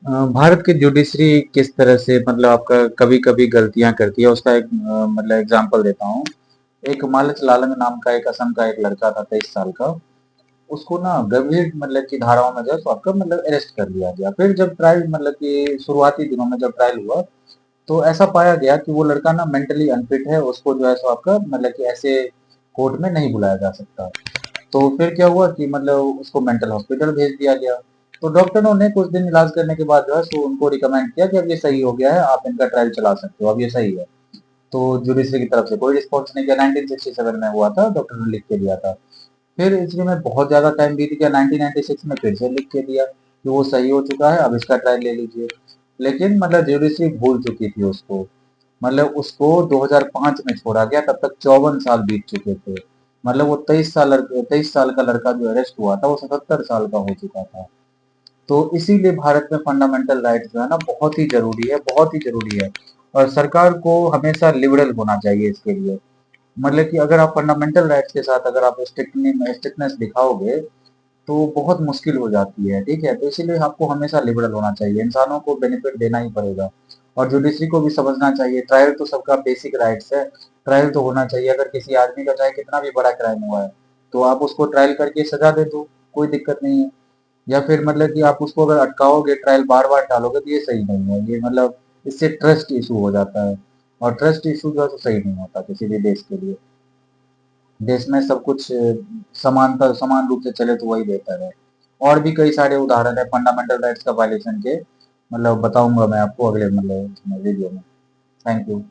भारत की जुडिशरी किस तरह से मतलब आपका कभी-कभी गलतियां करती है उसका एक मतलब एग्जांपल देता हूँ। एक मालच लालन नाम का एक असम का एक लड़का था 23 साल का। उसको ना गंभीर मतलब की धाराओं में जो है सो आपका मतलब अरेस्ट कर लिया गया। फिर जब ट्रायल मतलब कि शुरुआती दिनों में जब ट्रायल हुआ तो ऐसा पाया गया कि वो लड़का ना मेंटली अनफिट है, उसको जो है सो आपका मतलब कि ऐसे कोर्ट में नहीं बुलाया जा सकता। तो फिर क्या हुआ कि मतलब उसको मेंटल हॉस्पिटल भेज दिया गया। तो डॉक्टरों ने कुछ दिन इलाज करने के बाद जो है सो उनको रिकमेंड किया कि अब ये सही हो गया है, आप इनका ट्रायल चला सकते हो, अब ये सही है। तो जुडिशरी की तरफ से कोई रिस्पॉन्स नहीं किया। 1967 में हुआ था, डॉक्टर ने लिख के दिया था। फिर इसलिए में बहुत ज्यादा टाइम बीत गया, 1996 में फिर से लिख के दिया कि वो सही हो चुका है, अब इसका ट्रायल ले लीजिए। लेकिन मतलब जुडिशरी भूल चुकी थी उसको। मतलब उसको 2005 में छोड़ा गया, तब तक 54 साल बीत चुके थे। मतलब वो 23 साल का लड़का जो अरेस्ट हुआ था वो 77 साल का हो चुका था। तो इसीलिए भारत में फंडामेंटल राइट्स जो है ना बहुत ही जरूरी है, बहुत ही जरूरी है। और सरकार को हमेशा लिबरल होना चाहिए इसके लिए। मतलब कि अगर आप फंडामेंटल राइट्स के साथ अगर आप स्ट्रिक्टनेस दिखाओगे तो बहुत मुश्किल हो जाती है, ठीक है। तो इसीलिए आपको हमेशा लिबरल होना चाहिए, इंसानों को बेनिफिट देना ही पड़ेगा। और जुडिशरी को भी समझना चाहिए, ट्रायल तो सबका बेसिक राइट्स है। ट्रायल तो होना चाहिए। अगर किसी आदमी का चाहे कितना भी बड़ा क्राइम हुआ है तो आप उसको ट्रायल करके सजा दे दो, कोई दिक्कत नहीं है। या फिर मतलब कि आप उसको अगर अटकाओगे, ट्रायल बार बार टालोगे तो ये सही नहीं है। ये मतलब इससे ट्रस्ट इशू हो जाता है। और ट्रस्ट इशू जो है तो सही नहीं होता किसी भी देश के लिए। देश में सब कुछ समानता समान रूप से चले तो वही बेहतर है। और भी कई सारे उदाहरण है फंडामेंटल राइट्स का वायलेशन के, मतलब बताऊंगा मैं आपको अगले मतलब वीडियो में। Thank you.